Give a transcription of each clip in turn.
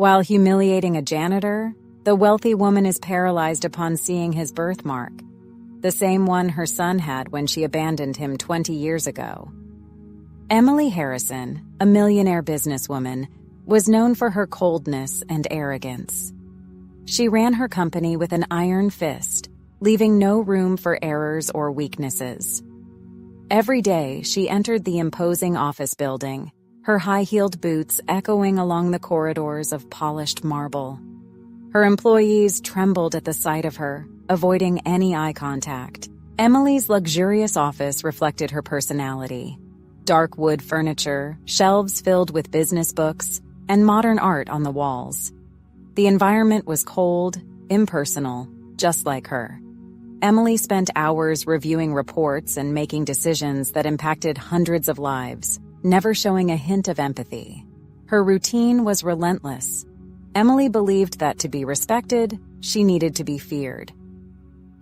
While humiliating a janitor, the wealthy woman is paralyzed upon seeing his birthmark, the same one her son had when she abandoned him 20 years ago. Emily Harrison, a millionaire businesswoman, was known for her coldness and arrogance. She ran her company with an iron fist, leaving no room for errors or weaknesses. Every day, she entered the imposing office building, her high-heeled boots echoing along the corridors of polished marble. Her employees trembled at the sight of her, avoiding any eye contact. Emily's luxurious office reflected her personality. Dark wood furniture, shelves filled with business books, and modern art on the walls. The environment was cold, impersonal, just like her. Emily spent hours reviewing reports and making decisions that impacted hundreds of lives, never showing a hint of empathy. Her routine was relentless. Emily believed that to be respected, she needed to be feared.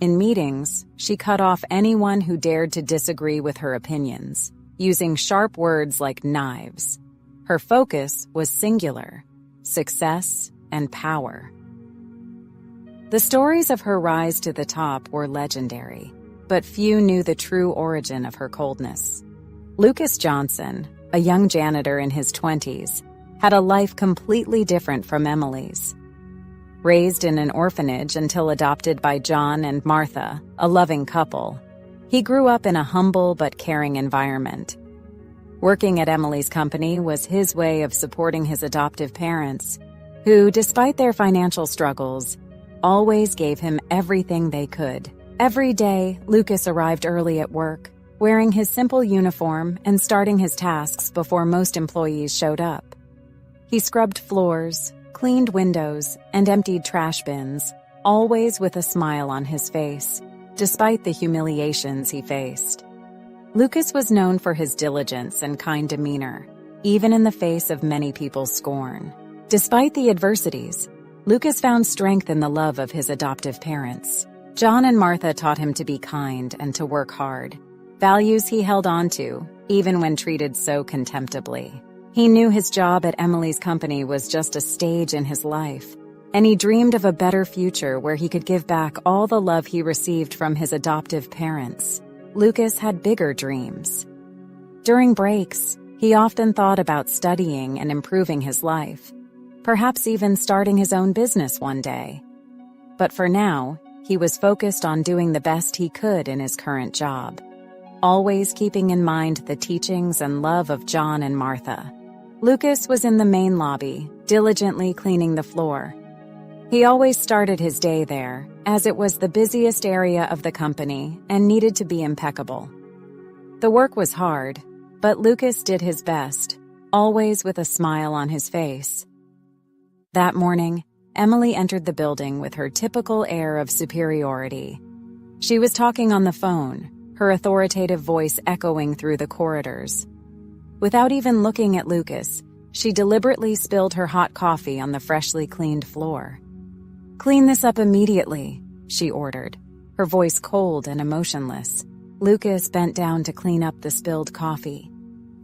In meetings, she cut off anyone who dared to disagree with her opinions, using sharp words like knives. Her focus was singular: success and power. The stories of her rise to the top were legendary, but few knew the true origin of her coldness. Lucas Johnson, a young janitor in his 20s, had a life completely different from Emily's. Raised in an orphanage until adopted by John and Martha, a loving couple, he grew up in a humble but caring environment. Working at Emily's company was his way of supporting his adoptive parents, who, despite their financial struggles, always gave him everything they could. Every day, Lucas arrived early at work, wearing his simple uniform and starting his tasks before most employees showed up. He scrubbed floors, cleaned windows, and emptied trash bins, always with a smile on his face, despite the humiliations he faced. Lucas was known for his diligence and kind demeanor, even in the face of many people's scorn. Despite the adversities, Lucas found strength in the love of his adoptive parents. John and Martha taught him to be kind and to work hard, values he held on to, even when treated so contemptibly. He knew his job at Emily's company was just a stage in his life, and he dreamed of a better future where he could give back all the love he received from his adoptive parents. Lucas had bigger dreams. During breaks, he often thought about studying and improving his life, perhaps even starting his own business one day. But for now, he was focused on doing the best he could in his current job, always keeping in mind the teachings and love of John and Martha. Lucas was in the main lobby, diligently cleaning the floor. He always started his day there, as it was the busiest area of the company and needed to be impeccable. The work was hard, but Lucas did his best, always with a smile on his face. That morning, Emily entered the building with her typical air of superiority. She was talking on the phone, her authoritative voice echoing through the corridors. Without even looking at Lucas, she deliberately spilled her hot coffee on the freshly cleaned floor. "Clean this up immediately," she ordered, her voice cold and emotionless. Lucas bent down to clean up the spilled coffee,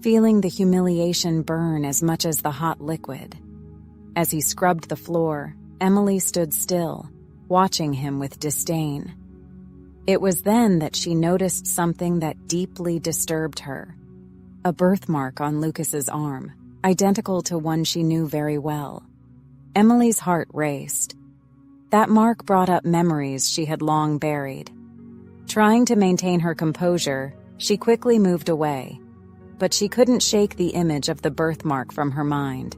feeling the humiliation burn as much as the hot liquid. As he scrubbed the floor, Emily stood still, watching him with disdain. It was then that she noticed something that deeply disturbed her. A birthmark on Lucas's arm, identical to one she knew very well. Emily's heart raced. That mark brought up memories she had long buried. Trying to maintain her composure, she quickly moved away, but she couldn't shake the image of the birthmark from her mind.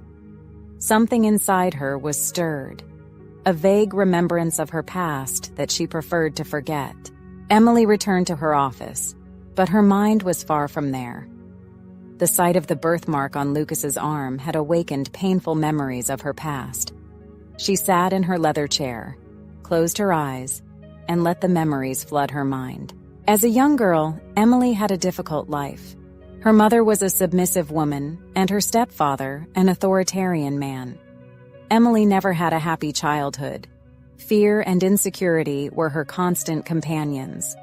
Something inside her was stirred, a vague remembrance of her past that she preferred to forget. Emily returned to her office, but her mind was far from there. The sight of the birthmark on Lucas's arm had awakened painful memories of her past. She sat in her leather chair, closed her eyes, and let the memories flood her mind. As a young girl, Emily had a difficult life. Her mother was a submissive woman, and her stepfather an authoritarian man. Emily never had a happy childhood. Fear and insecurity were her constant companions.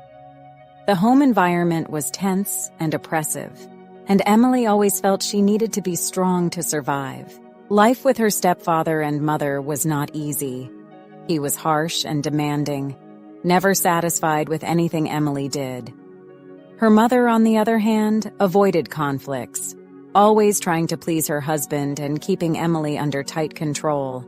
The home environment was tense and oppressive, and Emily always felt she needed to be strong to survive. Life with her stepfather and mother was not easy. He was harsh and demanding, never satisfied with anything Emily did. Her mother, on the other hand, avoided conflicts, always trying to please her husband and keeping Emily under tight control.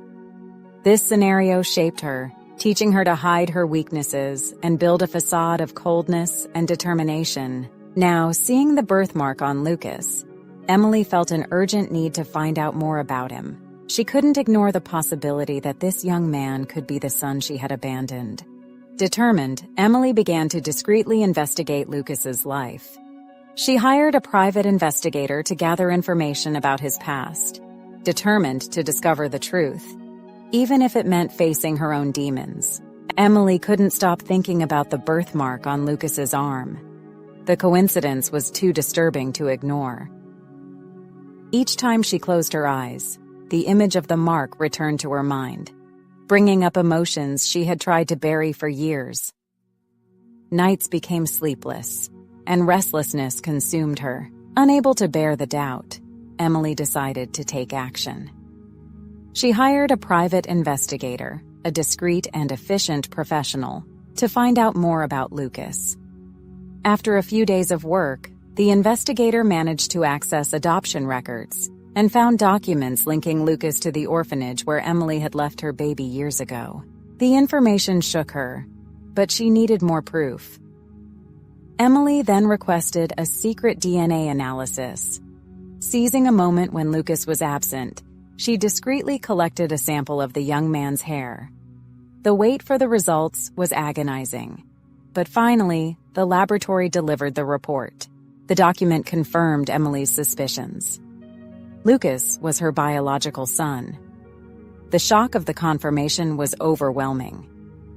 This scenario shaped her, teaching her to hide her weaknesses and build a facade of coldness and determination. Now, seeing the birthmark on Lucas, Emily felt an urgent need to find out more about him. She couldn't ignore the possibility that this young man could be the son she had abandoned. Determined, Emily began to discreetly investigate Lucas's life. She hired a private investigator to gather information about his past, determined to discover the truth, even if it meant facing her own demons. Emily couldn't stop thinking about the birthmark on Lucas's arm. The coincidence was too disturbing to ignore. Each time she closed her eyes, the image of the mark returned to her mind, bringing up emotions she had tried to bury for years. Nights became sleepless, and restlessness consumed her. Unable to bear the doubt, Emily decided to take action. She hired a private investigator, a discreet and efficient professional, to find out more about Lucas. After a few days of work, the investigator managed to access adoption records and found documents linking Lucas to the orphanage where Emily had left her baby years ago. The information shook her, but she needed more proof. Emily then requested a secret DNA analysis. Seizing a moment when Lucas was absent, she discreetly collected a sample of the young man's hair. The wait for the results was agonizing, but finally, the laboratory delivered the report. The document confirmed Emily's suspicions. Lucas was her biological son. The shock of the confirmation was overwhelming.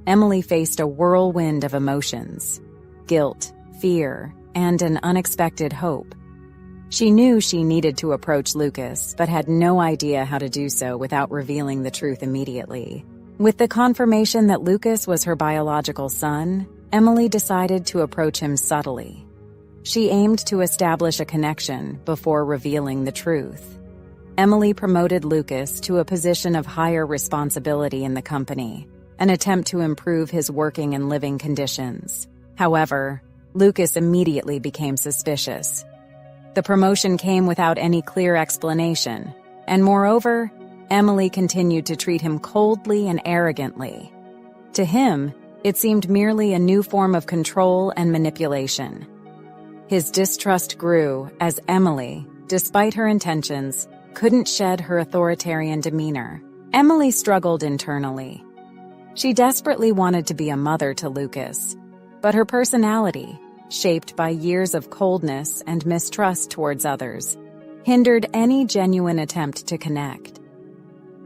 Emily faced a whirlwind of emotions: guilt, fear, and an unexpected hope. She knew she needed to approach Lucas, but had no idea how to do so without revealing the truth immediately. With the confirmation that Lucas was her biological son, Emily decided to approach him subtly. She aimed to establish a connection before revealing the truth. Emily promoted Lucas to a position of higher responsibility in the company, an attempt to improve his working and living conditions. However, Lucas immediately became suspicious. The promotion came without any clear explanation, and moreover, Emily continued to treat him coldly and arrogantly. To him, it seemed merely a new form of control and manipulation. His distrust grew as Emily, despite her intentions, couldn't shed her authoritarian demeanor. Emily struggled internally. She desperately wanted to be a mother to Lucas, but her personality, shaped by years of coldness and mistrust towards others, hindered any genuine attempt to connect.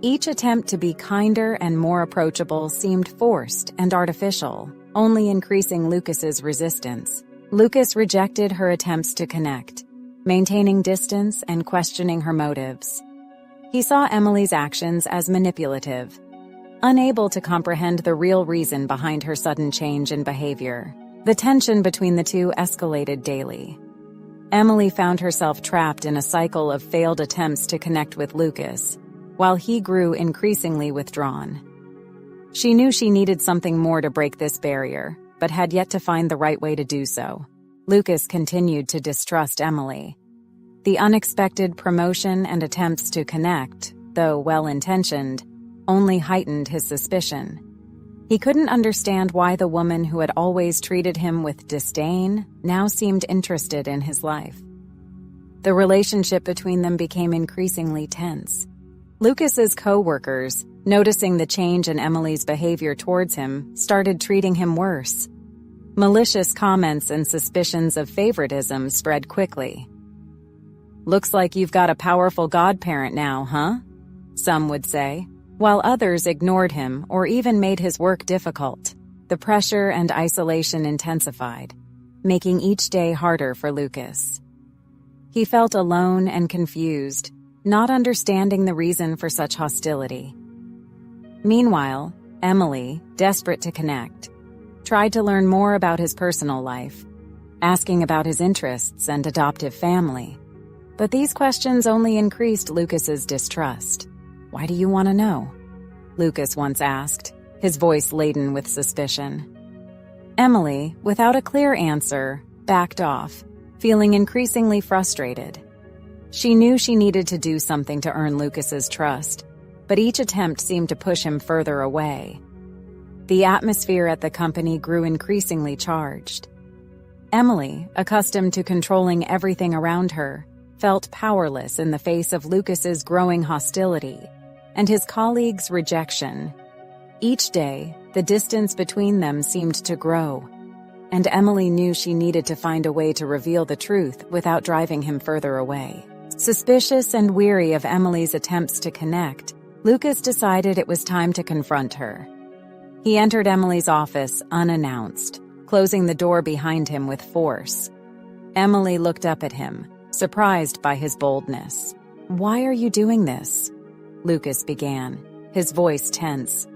Each attempt to be kinder and more approachable seemed forced and artificial, only increasing Lucas's resistance. Lucas rejected her attempts to connect, maintaining distance and questioning her motives. He saw Emily's actions as manipulative, unable to comprehend the real reason behind her sudden change in behavior. The tension between the two escalated daily. Emily found herself trapped in a cycle of failed attempts to connect with Lucas, while he grew increasingly withdrawn. She knew she needed something more to break this barrier, but had yet to find the right way to do so. Lucas continued to distrust Emily. The unexpected promotion and attempts to connect, though well-intentioned, only heightened his suspicion. He couldn't understand why the woman who had always treated him with disdain now seemed interested in his life. The relationship between them became increasingly tense. Lucas's co-workers, noticing the change in Emily's behavior towards him, started treating him worse. Malicious comments and suspicions of favoritism spread quickly. "Looks like you've got a powerful godparent now, huh?" some would say, while others ignored him or even made his work difficult. The pressure and isolation intensified, making each day harder for Lucas. He felt alone and confused, not understanding the reason for such hostility. Meanwhile, Emily, desperate to connect, tried to learn more about his personal life, asking about his interests and adoptive family. But these questions only increased Lucas's distrust. "Why do you want to know?" Lucas once asked, his voice laden with suspicion. Emily, without a clear answer, backed off, feeling increasingly frustrated. She knew she needed to do something to earn Lucas's trust, but each attempt seemed to push him further away. The atmosphere at the company grew increasingly charged. Emily, accustomed to controlling everything around her, felt powerless in the face of Lucas's growing hostility and his colleagues' rejection. Each day, the distance between them seemed to grow, and Emily knew she needed to find a way to reveal the truth without driving him further away. Suspicious and weary of Emily's attempts to connect, Lucas decided it was time to confront her. He entered Emily's office unannounced, closing the door behind him with force. Emily looked up at him, surprised by his boldness. "Why are you doing this?" Lucas began, his voice tense.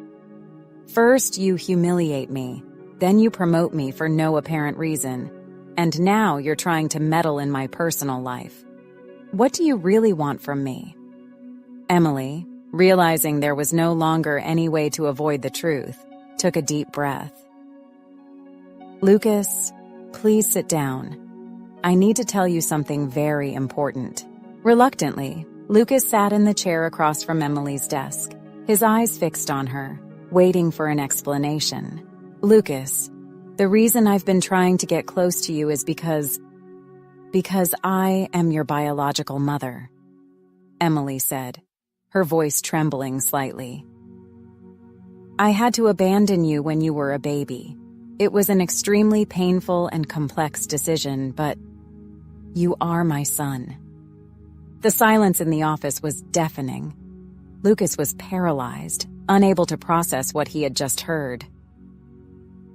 "First you humiliate me, then you promote me for no apparent reason, and now you're trying to meddle in my personal life. What do you really want from me?" Emily, realizing there was no longer any way to avoid the truth, took a deep breath. "Lucas, please sit down. I need to tell you something very important." Reluctantly, Lucas sat in the chair across from Emily's desk, his eyes fixed on her, waiting for an explanation. "Lucas, the reason I've been trying to get close to you is because I am your biological mother," Emily said, her voice trembling slightly. "I had to abandon you when you were a baby. It was an extremely painful and complex decision, but you are my son." The silence in the office was deafening. Lucas was paralyzed, unable to process what he had just heard.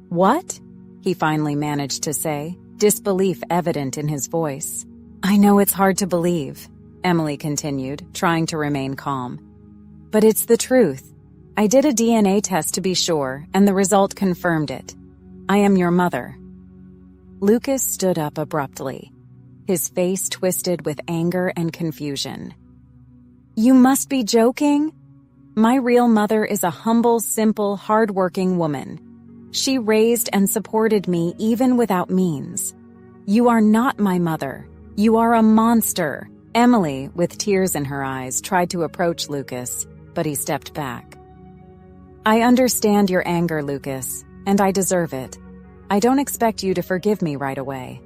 "What?" he finally managed to say, disbelief evident in his voice. "I know it's hard to believe," Emily continued, trying to remain calm. "But it's the truth. I did a DNA test to be sure, and the result confirmed it. I am your mother." Lucas stood up abruptly, his face twisted with anger and confusion. "You must be joking? My real mother is a humble, simple, hard-working woman. She raised and supported me even without means. You are not my mother. You are a monster." Emily, with tears in her eyes, tried to approach Lucas, but he stepped back. "I understand your anger, Lucas, and I deserve it. I don't expect you to forgive me right away.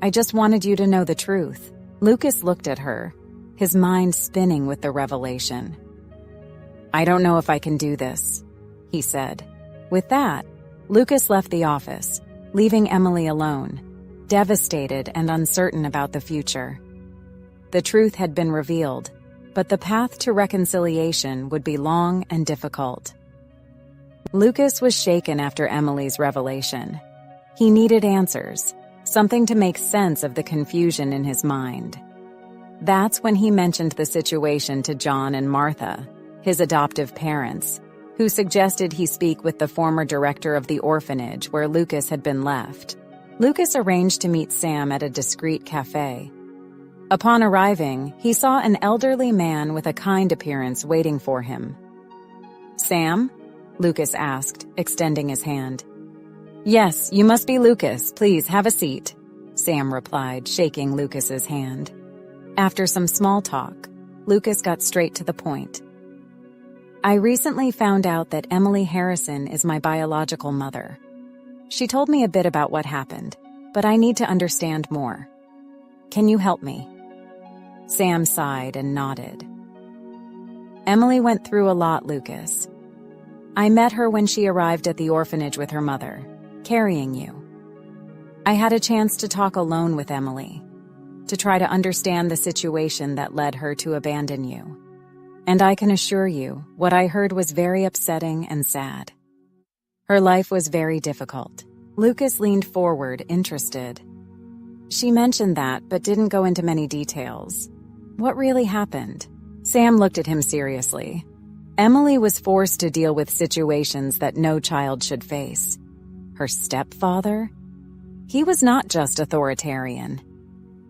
I just wanted you to know the truth." Lucas looked at her, his mind spinning with the revelation. "I don't know if I can do this," he said. With that, Lucas left the office, leaving Emily alone, devastated and uncertain about the future. The truth had been revealed, but the path to reconciliation would be long and difficult. Lucas was shaken after Emily's revelation. He needed answers, something to make sense of the confusion in his mind. That's when he mentioned the situation to John and Martha, his adoptive parents, who suggested he speak with the former director of the orphanage where Lucas had been left. Lucas arranged to meet Sam at a discreet cafe. Upon arriving, he saw an elderly man with a kind appearance waiting for him. "Sam?" Lucas asked, extending his hand. "Yes, you must be Lucas. Please have a seat," Sam replied, shaking Lucas's hand. After some small talk, Lucas got straight to the point. "I recently found out that Emily Harrison is my biological mother. She told me a bit about what happened, but I need to understand more. Can you help me?" Sam sighed and nodded. "Emily went through a lot, Lucas. I met her when she arrived at the orphanage with her mother, carrying you. I had a chance to talk alone with Emily, to try to understand the situation that led her to abandon you. And I can assure you, what I heard was very upsetting and sad. Her life was very difficult." Lucas leaned forward, interested. "She mentioned that, but didn't go into many details. What really happened?" Sam looked at him seriously. Emily was forced to deal with situations that no child should face. Her stepfather? He was not just authoritarian.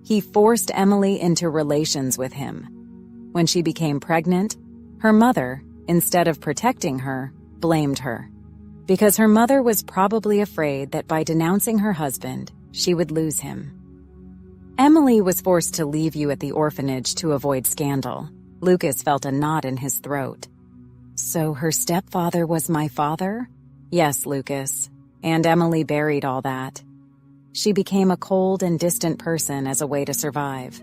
He forced Emily into relations with him. When she became pregnant, her mother, instead of protecting her, blamed her. Because her mother was probably afraid that by denouncing her husband, she would lose him. Emily was forced to leave you at the orphanage to avoid scandal. Lucas felt a knot in his throat. So her stepfather was my father? Yes, Lucas. And Emily buried all that. She became a cold and distant person as a way to survive.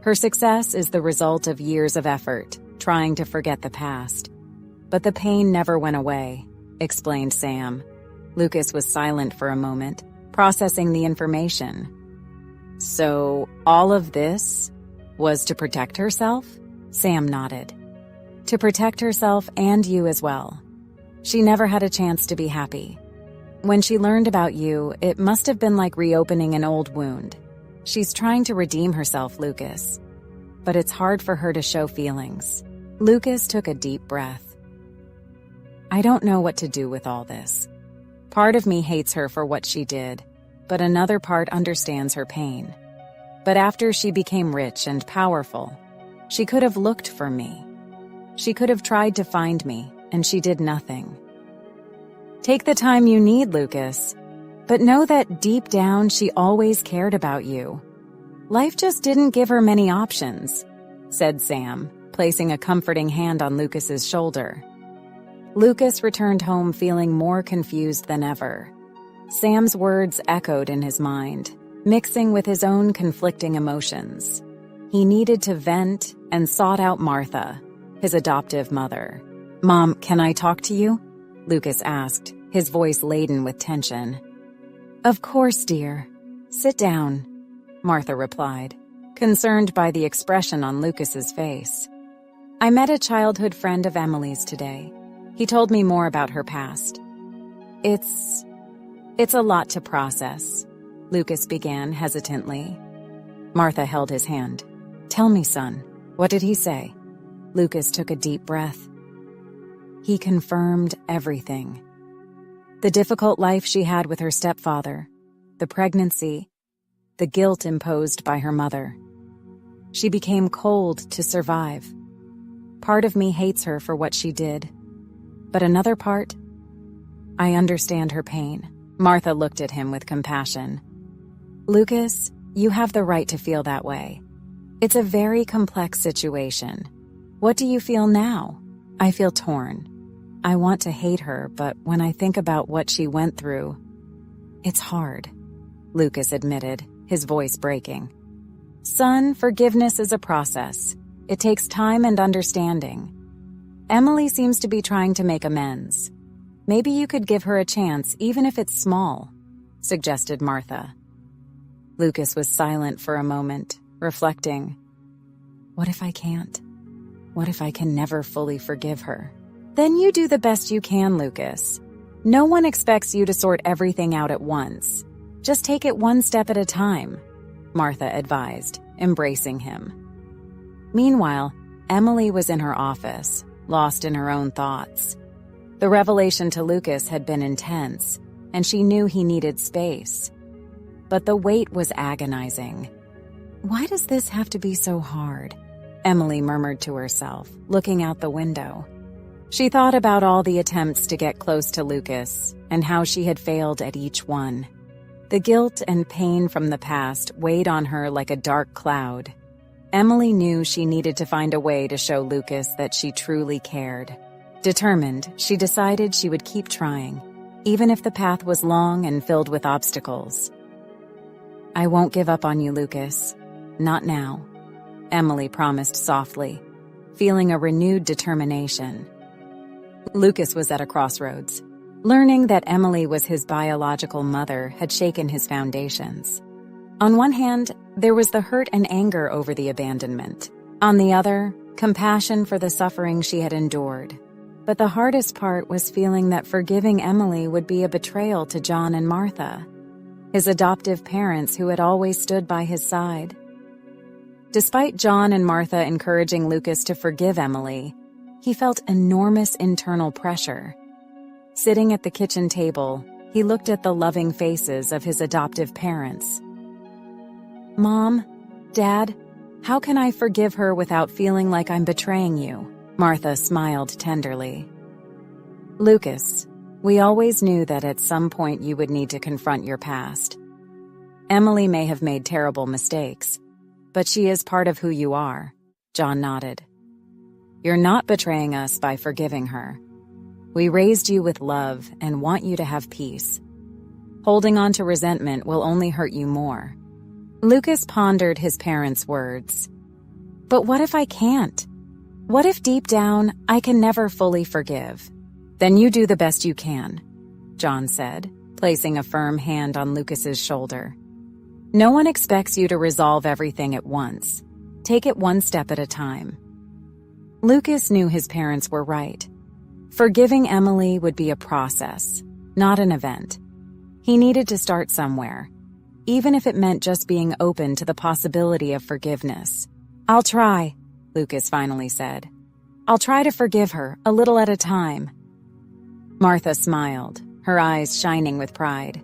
Her success is the result of years of effort, trying to forget the past. But the pain never went away, explained Sam. Lucas was silent for a moment, processing the information. So, all of this was to protect herself? Sam nodded. To protect herself and you as well. She never had a chance to be happy. When she learned about you, it must have been like reopening an old wound. She's trying to redeem herself, Lucas. But it's hard for her to show feelings. Lucas took a deep breath. I don't know what to do with all this. Part of me hates her for what she did, but another part understands her pain. But after she became rich and powerful, she could have looked for me. She could have tried to find me, and she did nothing. Take the time you need, Lucas. But know that deep down she always cared about you. Life just didn't give her many options, said Sam, placing a comforting hand on Lucas's shoulder. Lucas returned home feeling more confused than ever. Sam's words echoed in his mind, mixing with his own conflicting emotions. He needed to vent and sought out Martha, his adoptive mother. Mom, can I talk to you? Lucas asked, his voice laden with tension. Of course, dear. Sit down, Martha replied, concerned by the expression on Lucas's face. I met a childhood friend of Emily's today. He told me more about her past. It's a lot to process, Lucas began hesitantly. Martha held his hand. Tell me, son, what did he say? Lucas took a deep breath. He confirmed everything. The difficult life she had with her stepfather, the pregnancy, the guilt imposed by her mother. She became cold to survive. Part of me hates her for what she did. But another part, I understand her pain. Martha looked at him with compassion. Lucas, you have the right to feel that way. It's a very complex situation. What do you feel now? I feel torn. I want to hate her, but when I think about what she went through, it's hard, Lucas admitted, his voice breaking. Son, forgiveness is a process. It takes time and understanding. Emily seems to be trying to make amends. Maybe you could give her a chance, even if it's small, suggested Martha. Lucas was silent for a moment, reflecting. What if I can't? What if I can never fully forgive her? Then you do the best you can, Lucas. No one expects you to sort everything out at once. Just take it one step at a time, Martha advised, embracing him. Meanwhile, Emily was in her office, lost in her own thoughts. The revelation to Lucas had been intense, and she knew he needed space. But the wait was agonizing. Why does this have to be so hard? Emily murmured to herself, looking out the window. She thought about all the attempts to get close to Lucas and how she had failed at each one. The guilt and pain from the past weighed on her like a dark cloud. Emily knew she needed to find a way to show Lucas that she truly cared. Determined, she decided she would keep trying, even if the path was long and filled with obstacles. I won't give up on you, Lucas. Not now, Emily promised softly, feeling a renewed determination. Lucas was at a crossroads. Learning that Emily was his biological mother had shaken his foundations. On one hand, there was the hurt and anger over the abandonment. On the other, compassion for the suffering she had endured. But the hardest part was feeling that forgiving Emily would be a betrayal to John and Martha, his adoptive parents who had always stood by his side. Despite John and Martha encouraging Lucas to forgive Emily, he felt enormous internal pressure. Sitting at the kitchen table, he looked at the loving faces of his adoptive parents. Mom, Dad, how can I forgive her without feeling like I'm betraying you? Martha smiled tenderly. Lucas, we always knew that at some point you would need to confront your past. Emily may have made terrible mistakes, but she is part of who you are. John nodded. You're not betraying us by forgiving her. We raised you with love and want you to have peace. Holding on to resentment will only hurt you more. Lucas pondered his parents' words. But what if I can't? What if deep down I can never fully forgive? Then you do the best you can, John said, placing a firm hand on Lucas's shoulder. No one expects you to resolve everything at once. Take it one step at a time. Lucas knew his parents were right. Forgiving Emily would be a process, not an event. He needed to start somewhere, even if it meant just being open to the possibility of forgiveness. I'll try, Lucas finally said. I'll try to forgive her, a little at a time. Martha smiled, her eyes shining with pride.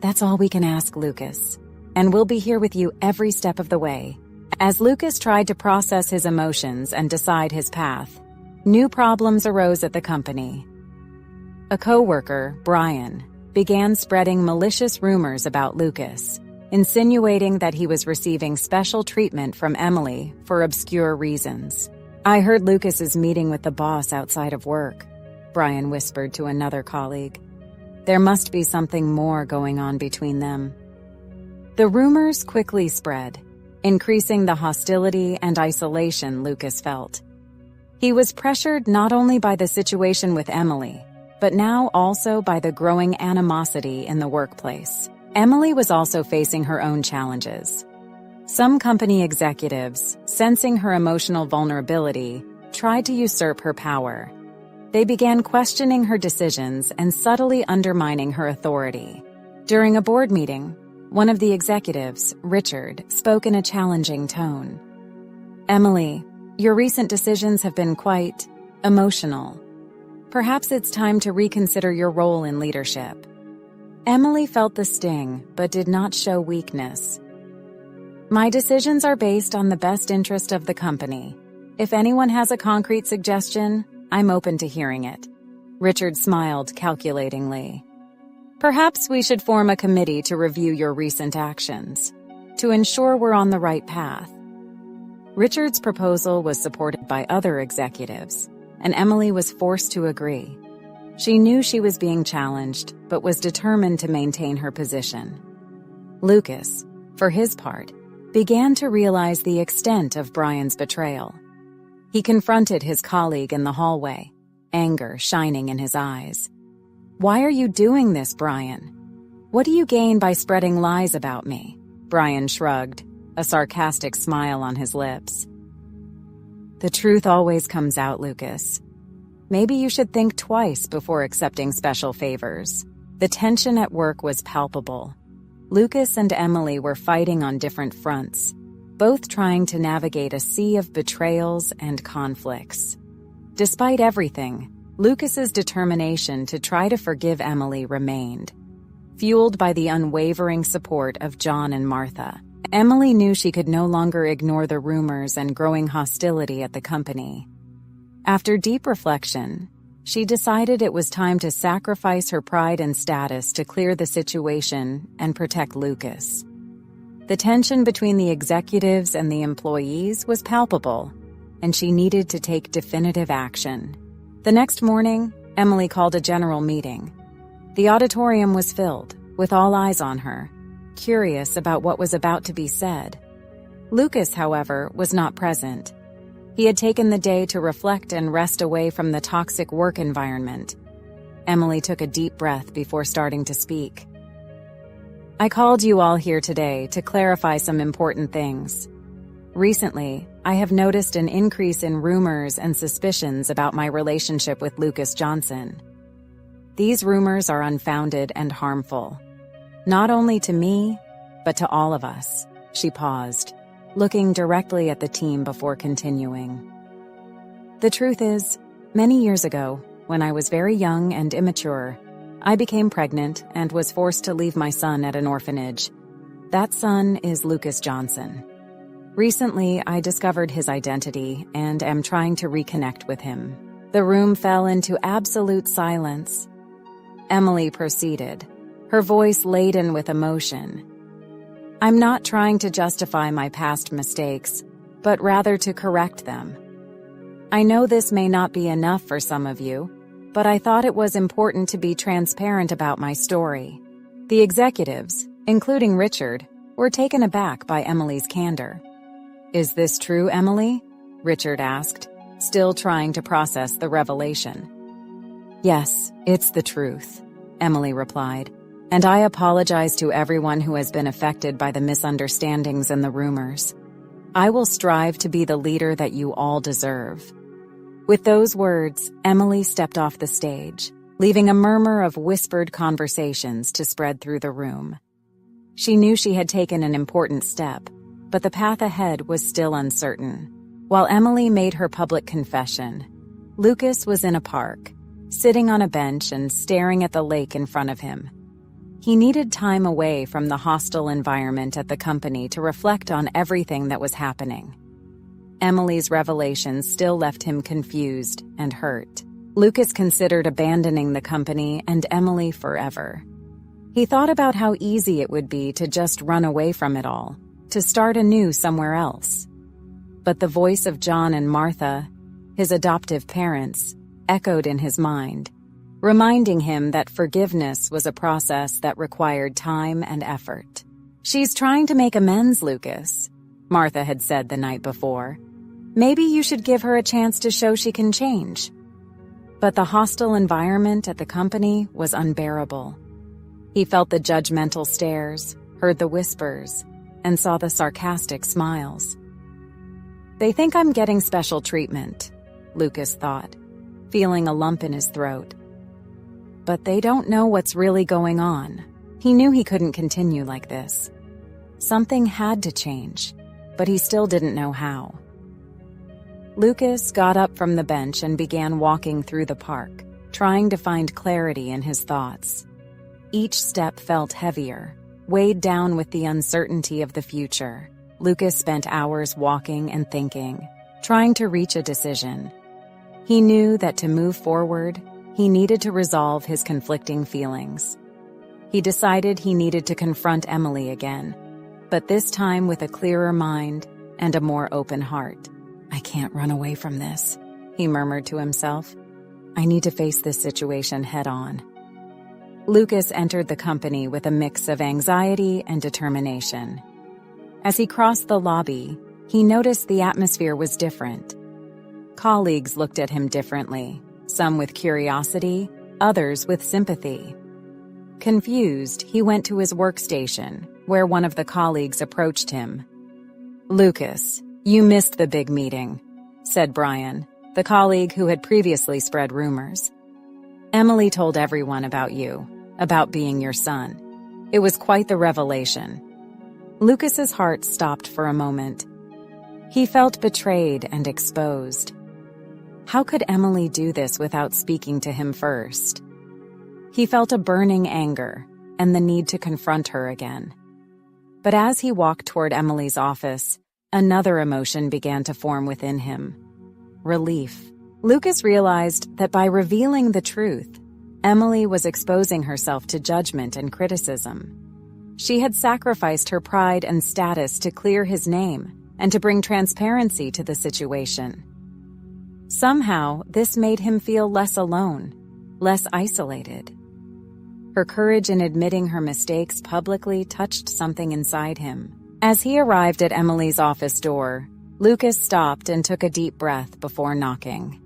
That's all we can ask, Lucas, and we'll be here with you every step of the way. As Lucas tried to process his emotions and decide his path, new problems arose at the company. A co-worker, Brian, began spreading malicious rumors about Lucas, insinuating that he was receiving special treatment from Emily for obscure reasons. I heard Lucas is meeting with the boss outside of work, Brian whispered to another colleague. There must be something more going on between them. The rumors quickly spread, increasing the hostility and isolation Lucas felt. He was pressured not only by the situation with Emily, but now also by the growing animosity in the workplace. Emily was also facing her own challenges. Some company executives, sensing her emotional vulnerability, tried to usurp her power. They began questioning her decisions and subtly undermining her authority. During a board meeting, one of the executives, Richard, spoke in a challenging tone. Emily, your recent decisions have been quite emotional. Perhaps it's time to reconsider your role in leadership. Emily felt the sting, but did not show weakness. My decisions are based on the best interest of the company. If anyone has a concrete suggestion, I'm open to hearing it. Richard smiled calculatingly. Perhaps we should form a committee to review your recent actions, to ensure we're on the right path. Richard's proposal was supported by other executives, and Emily was forced to agree. She knew she was being challenged, but was determined to maintain her position. Lucas, for his part, began to realize the extent of Brian's betrayal. He confronted his colleague in the hallway, anger shining in his eyes. Why are you doing this, Brian? What do you gain by spreading lies about me? Brian shrugged, a sarcastic smile on his lips. The truth always comes out, Lucas. Maybe you should think twice before accepting special favors. The tension at work was palpable. Lucas and Emily were fighting on different fronts, both trying to navigate a sea of betrayals and conflicts. Despite everything, Lucas's determination to try to forgive Emily remained. Fueled by the unwavering support of John and Martha, Emily knew she could no longer ignore the rumors and growing hostility at the company. After deep reflection, she decided it was time to sacrifice her pride and status to clear the situation and protect Lucas. The tension between the executives and the employees was palpable, and she needed to take definitive action. The next morning, Emily called a general meeting. The auditorium was filled, with all eyes on her, curious about what was about to be said. Lucas, however, was not present. He had taken the day to reflect and rest away from the toxic work environment. Emily took a deep breath before starting to speak. I called you all here today to clarify some important things. Recently, I have noticed an increase in rumors and suspicions about my relationship with Lucas Johnson. These rumors are unfounded and harmful, not only to me, but to all of us. She paused, looking directly at the team before continuing. The truth is, many years ago, when I was very young and immature, I became pregnant and was forced to leave my son at an orphanage. That son is Lucas Johnson. Recently, I discovered his identity and am trying to reconnect with him. The room fell into absolute silence. Emily proceeded, her voice laden with emotion. I'm not trying to justify my past mistakes, but rather to correct them. I know this may not be enough for some of you, but I thought it was important to be transparent about my story. The executives, including Richard, were taken aback by Emily's candor. Is this true, Emily? Richard asked, still trying to process the revelation. Yes, it's the truth, Emily replied, and I apologize to everyone who has been affected by the misunderstandings and the rumors. I will strive to be the leader that you all deserve. With those words, Emily stepped off the stage, leaving a murmur of whispered conversations to spread through the room. She knew she had taken an important step, but the path ahead was still uncertain. While Emily made her public confession, Lucas was in a park, sitting on a bench and staring at the lake in front of him. He needed time away from the hostile environment at the company to reflect on everything that was happening. Emily's revelations still left him confused and hurt. Lucas considered abandoning the company and Emily forever. He thought about how easy it would be to just run away from it all, to start anew somewhere else. But the voice of John and Martha, his adoptive parents, echoed in his mind, reminding him that forgiveness was a process that required time and effort. She's trying to make amends, Lucas, Martha had said the night before. Maybe you should give her a chance to show she can change. But the hostile environment at the company was unbearable. He felt the judgmental stares, heard the whispers, and saw the sarcastic smiles. They think I'm getting special treatment, Lucas thought, feeling a lump in his throat. But they don't know what's really going on. He knew he couldn't continue like this. Something had to change, but he still didn't know how. Lucas got up from the bench and began walking through the park, trying to find clarity in his thoughts. Each step felt heavier, weighed down with the uncertainty of the future. Lucas spent hours walking and thinking, trying to reach a decision. He knew that to move forward, he needed to resolve his conflicting feelings. He decided he needed to confront Emily again, but this time with a clearer mind and a more open heart. I can't run away from this, he murmured to himself. I need to face this situation head on. Lucas entered the company with a mix of anxiety and determination. As he crossed the lobby, he noticed the atmosphere was different. Colleagues looked at him differently, some with curiosity, others with sympathy. Confused, he went to his workstation, where one of the colleagues approached him. Lucas, you missed the big meeting, said Brian, the colleague who had previously spread rumors. Emily told everyone about you, about being your son. It was quite the revelation. Lucas's heart stopped for a moment. He felt betrayed and exposed. How could Emily do this without speaking to him first? He felt a burning anger and the need to confront her again. But as he walked toward Emily's office, another emotion began to form within him. Relief. Lucas realized that by revealing the truth, Emily was exposing herself to judgment and criticism. She had sacrificed her pride and status to clear his name and to bring transparency to the situation. Somehow, this made him feel less alone, less isolated. Her courage in admitting her mistakes publicly touched something inside him. As he arrived at Emily's office door, Lucas stopped and took a deep breath before knocking.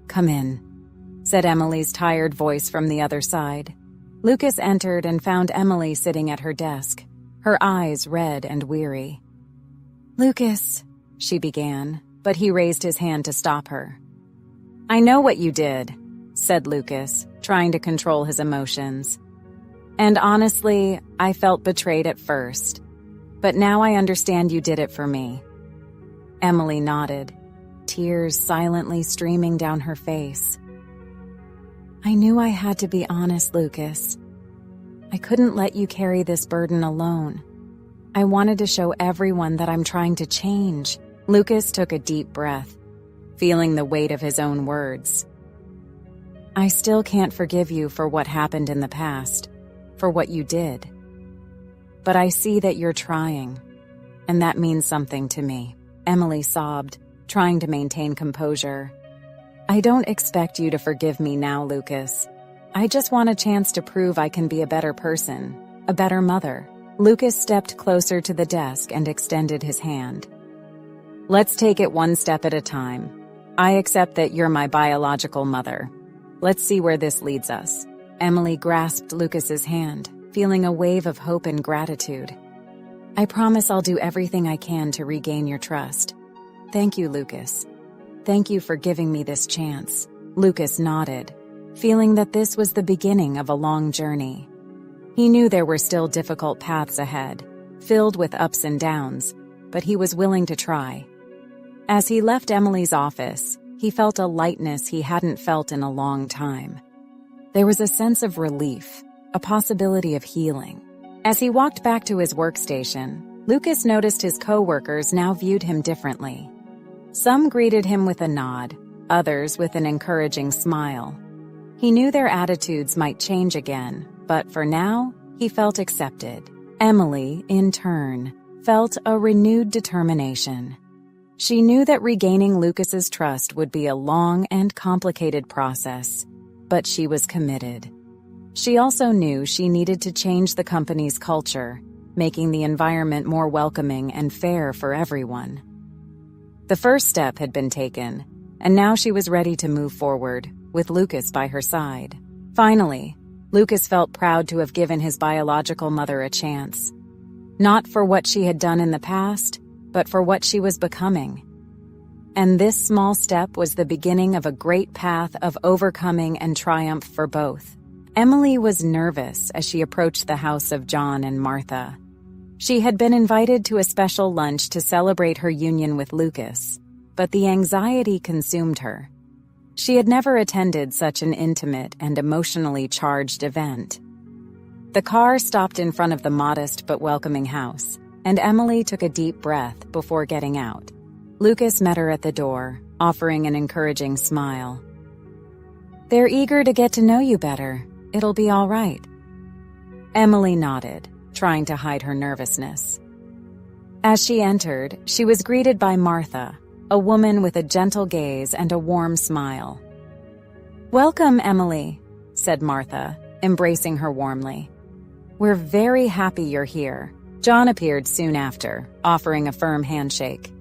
Come in, said Emily's tired voice from the other side. Lucas entered and found Emily sitting at her desk, her eyes red and weary. Lucas, she began, but he raised his hand to stop her. I know what you did, said Lucas, trying to control his emotions. And honestly, I felt betrayed at first. But now I understand you did it for me. Emily nodded, tears silently streaming down her face. I knew I had to be honest, Lucas. I couldn't let you carry this burden alone. I wanted to show everyone that I'm trying to change." Lucas took a deep breath, feeling the weight of his own words. "I still can't forgive you for what happened in the past, for what you did. But I see that you're trying, and that means something to me." Emily sobbed, trying to maintain composure. "I don't expect you to forgive me now, Lucas. I just want a chance to prove I can be a better person, a better mother." Lucas stepped closer to the desk and extended his hand. "Let's take it one step at a time. I accept that you're my biological mother. Let's see where this leads us." Emily grasped Lucas's hand, feeling a wave of hope and gratitude. "I promise I'll do everything I can to regain your trust. Thank you, Lucas. Thank you for giving me this chance." Lucas nodded, feeling that this was the beginning of a long journey. He knew there were still difficult paths ahead, filled with ups and downs, but he was willing to try. As he left Emily's office, he felt a lightness he hadn't felt in a long time. There was a sense of relief, a possibility of healing. As he walked back to his workstation, Lucas noticed his co-workers now viewed him differently. Some greeted him with a nod, others with an encouraging smile. He knew their attitudes might change again, but for now, he felt accepted. Emily, in turn, felt a renewed determination. She knew that regaining Lucas's trust would be a long and complicated process, but she was committed. She also knew she needed to change the company's culture, making the environment more welcoming and fair for everyone. The first step had been taken, and now she was ready to move forward, with Lucas by her side. Finally, Lucas felt proud to have given his biological mother a chance. Not for what she had done in the past, but for what she was becoming. And this small step was the beginning of a great path of overcoming and triumph for both. Emily was nervous as she approached the house of John and Martha. She had been invited to a special lunch to celebrate her union with Lucas, but the anxiety consumed her. She had never attended such an intimate and emotionally charged event. The car stopped in front of the modest but welcoming house, and Emily took a deep breath before getting out. Lucas met her at the door, offering an encouraging smile. "They're eager to get to know you better. It'll be all right." Emily nodded, trying to hide her nervousness. As she entered, she was greeted by Martha, a woman with a gentle gaze and a warm smile. "Welcome, Emily," said Martha, embracing her warmly. "We're very happy you're here." John appeared soon after, offering a firm handshake.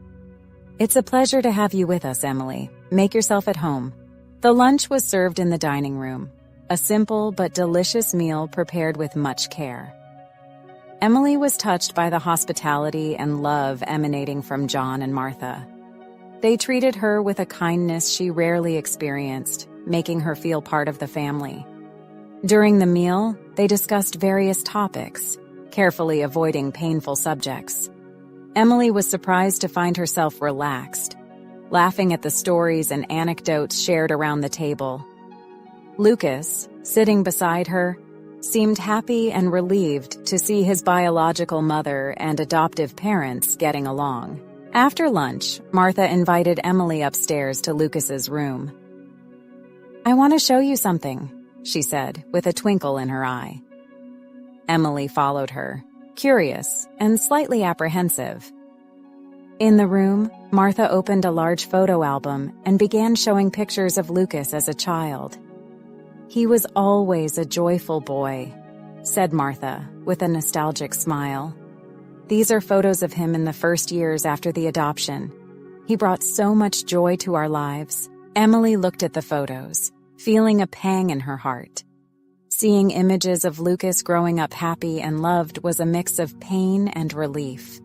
"It's a pleasure to have you with us, Emily. Make yourself at home." The lunch was served in the dining room, a simple but delicious meal prepared with much care. Emily was touched by the hospitality and love emanating from John and Martha. They treated her with a kindness she rarely experienced, making her feel part of the family. During the meal, they discussed various topics, carefully avoiding painful subjects. Emily was surprised to find herself relaxed, laughing at the stories and anecdotes shared around the table. Lucas, sitting beside her, seemed happy and relieved to see his biological mother and adoptive parents getting along. After lunch, Martha invited Emily upstairs to Lucas's room. "I want to show you something," she said, with a twinkle in her eye. Emily followed her, curious and slightly apprehensive. In the room, Martha opened a large photo album and began showing pictures of Lucas as a child. "He was always a joyful boy," said Martha, with a nostalgic smile. "These are photos of him in the first years after the adoption. He brought so much joy to our lives." Emily looked at the photos, feeling a pang in her heart. Seeing images of Lucas growing up happy and loved was a mix of pain and relief.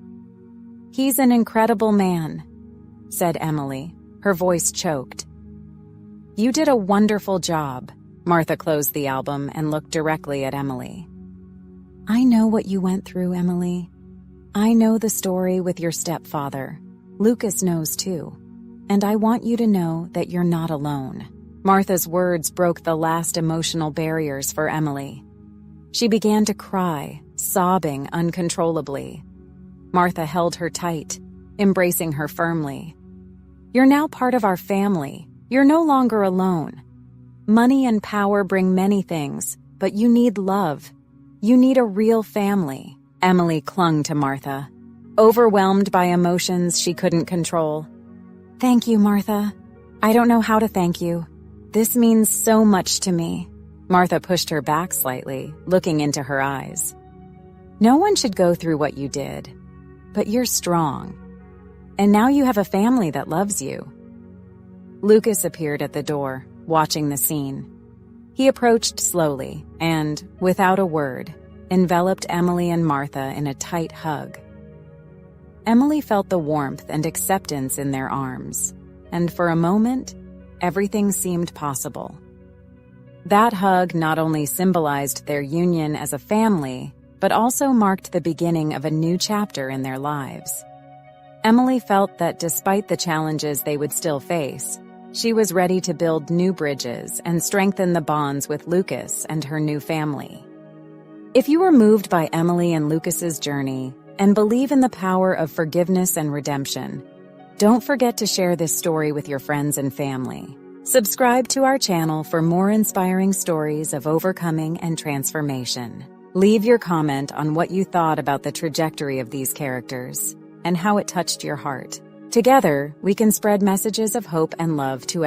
"He's an incredible man," said Emily, her voice choked. "You did a wonderful job." Martha closed the album and looked directly at Emily. "I know what you went through, Emily. I know the story with your stepfather. Lucas knows too. And I want you to know that you're not alone." Martha's words broke the last emotional barriers for Emily. She began to cry, sobbing uncontrollably. Martha held her tight, embracing her firmly. "You're now part of our family. You're no longer alone. Money and power bring many things, but you need love. You need a real family." Emily clung to Martha, overwhelmed by emotions she couldn't control. "Thank you, Martha. I don't know how to thank you. This means so much to me." Martha pushed her back slightly, looking into her eyes. "No one should go through what you did, but you're strong. And now you have a family that loves you." Lucas appeared at the door, watching the scene. He approached slowly and, without a word, enveloped Emily and Martha in a tight hug. Emily felt the warmth and acceptance in their arms, and for a moment, everything seemed possible. That hug not only symbolized their union as a family, but also marked the beginning of a new chapter in their lives. Emily felt that despite the challenges they would still face, she was ready to build new bridges and strengthen the bonds with Lucas and her new family. If you were moved by Emily and Lucas's journey and believe in the power of forgiveness and redemption, don't forget to share this story with your friends and family. Subscribe to our channel for more inspiring stories of overcoming and transformation. Leave your comment on what you thought about the trajectory of these characters and how it touched your heart. Together, we can spread messages of hope and love to